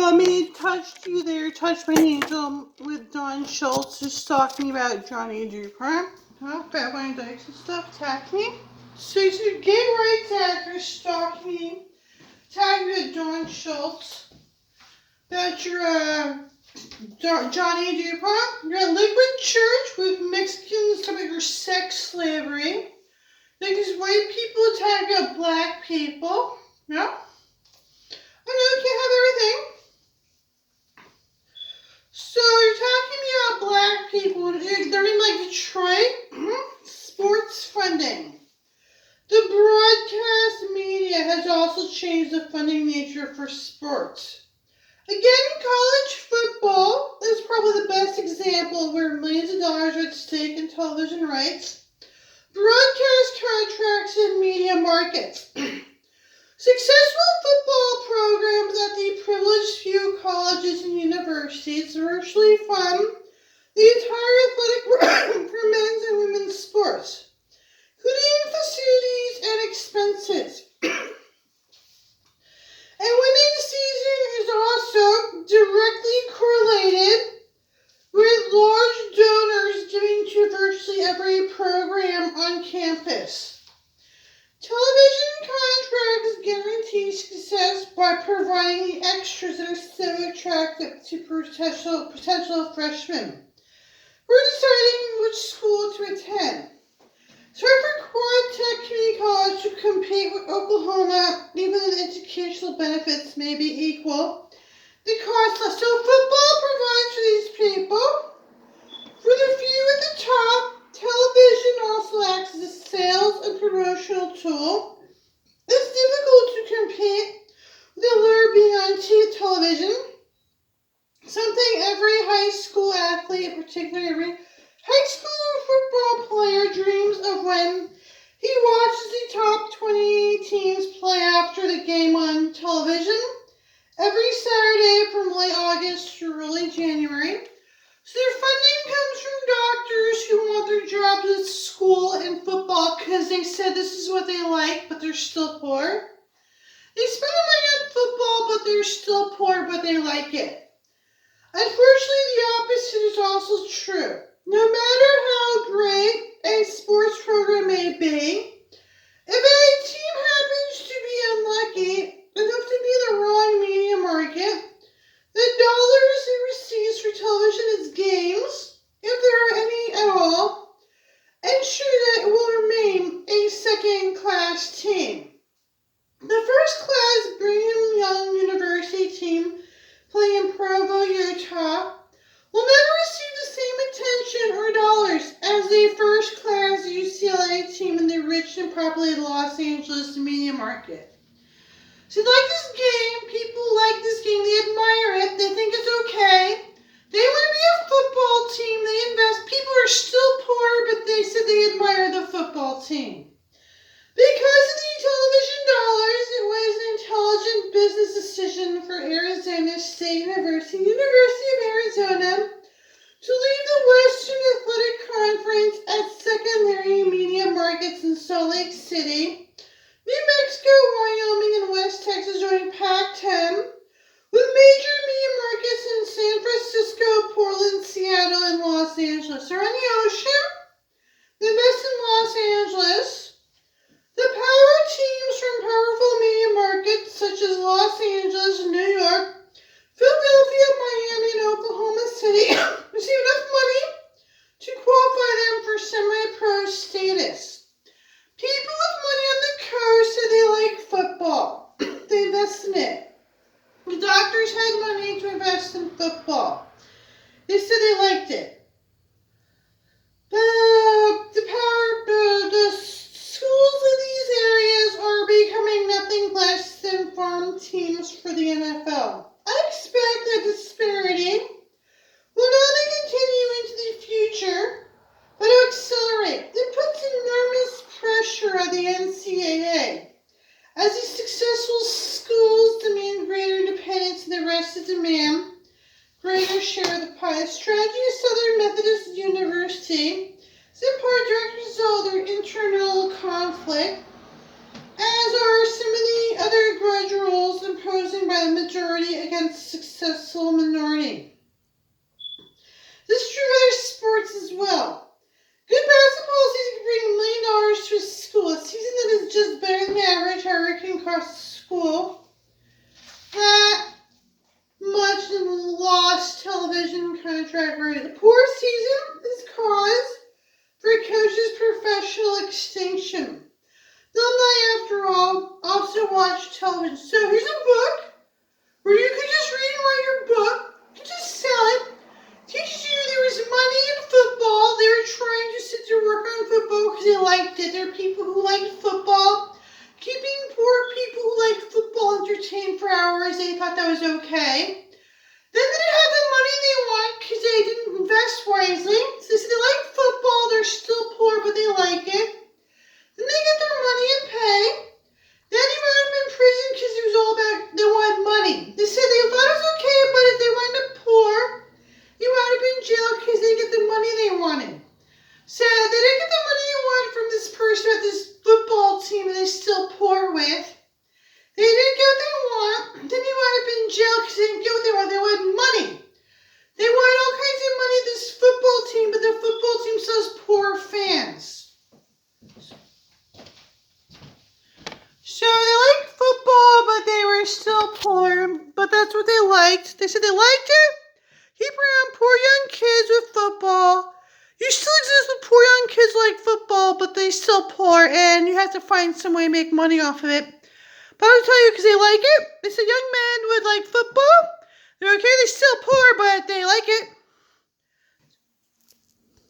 want me to touch you there, touch my angel with Don Schultz just talking about John E du Pont. Huh? Bad Wine Dykes and stuff, attack me. So he's a gay rights actor stalking, tagging with Don Schultz about your John E du Pont. You're a liquid church with Mexicans talking about your sex slavery. Like these white people attack out black people. Yeah? I know you can't have everything. So you're talking about black people. They're in like Detroit. Sports funding. The broadcast media has also changed the funding nature for sports. Again, college football is probably the best example where millions of dollars are at stake in television rights, broadcast contracts, and media markets. Successful football programs at the privileged few colleges and universities virtually fund the entire athletic for men's and women's sports, including facilities and expenses. And winning season is also directly correlated with large donors giving to virtually every program on campus. Television contracts guarantee success by providing the extras that are so attractive to potential freshmen who are deciding which school to attend. It's hard for Quad Tech Community College to compete with Oklahoma, even though the educational benefits may be equal. The cost less. So football provides for these people. For the few at the top, television also acts as a sales and promotional tool. It's difficult to compete with the allure being on television, something every high school athlete, particularly every high school football player, dreams of when he watches the top 20 teams play after the game on television every Saturday from late August to early January. So their funding comes from doctors who want their jobs at school and football because they said this is what they like, but they're still poor. They spend the money on football, but they're still poor, but they like it. Unfortunately, the opposite is also true. No matter how great a sports program may be, if a team happens to be unlucky enough to be in the wrong media market, the dollars it receives for television its games, if there are any at all, ensure that it will remain a second-class team. The first-class Brigham Young University team playing in Provo, Utah, will never receive the same attention or dollars as the first-class UCLA team in the rich and populated Los Angeles media market. So like this game, people like this game, they admire it, they think it's okay. They want to be a football team, they invest. People are still poor, but they said they admire the football team. Because of the television dollars, it was an intelligent business decision for Arizona State University of Arizona, to leave the Western Athletic Conference at secondary media markets in Salt Lake City, New Mexico, Wyoming, and West Texas joined Pac-10, with major media markets in San Francisco, Portland, Seattle, and Los Angeles. They're on the ocean. They invest in Los Angeles. The power teams from powerful media markets such as Los Angeles, New York, Philadelphia, Miami, and Oklahoma City receive enough money to qualify them for semi-pro status. People with money on the coast say they like football. They invest in it. The doctors had money to invest in football. They said they liked it. The schools in these areas are becoming nothing less than farm teams for the NFL. I expect that disparity will not only continue into the future, but to accelerate. It puts enormous pressure on the NCAA. As these successful schools demand greater independence and the rest of demand greater share of the pie. The strategy of Southern Methodist University is in part a direct result of their internal conflict, as are some of the other grudge rules imposed by the majority against success. across the school. That much lost television contract rate. The poor season is cause for coach's professional extinction. They'll not, after all, also watch television. So here's a book where you could just read and write your book. You could just sell it. Teaches you there was money in football. They were trying to sit to work on football because they liked it. There are people who liked football. Keeping poor people who liked football entertained for hours, they thought that was okay. Then they didn't have the money they want because they didn't invest wisely. So they said they like football, they're still poor, but they like it. Then they get their money and pay. Then he wound up in prison because it was all about they wanted money. They said they thought it was okay, but if they wound up poor, he wound up in jail because they didn't get the money they wanted. So they didn't get the money they wanted from this person at this football team that they're still poor with. They didn't get what they want. Then he wound up in jail because they didn't get what they wanted. They wanted money. They wanted all kinds of money at this football team, but the football team still has poor fans. So they liked football, but they were still poor. But that's what they liked. They said they liked it. Keep around poor young kids with football. You still exist with poor young kids like football, but they still poor, and you have to find some way to make money off of it. But I'll tell you, because they like it. They said young men would like football. They're okay, they're still poor, but they like it.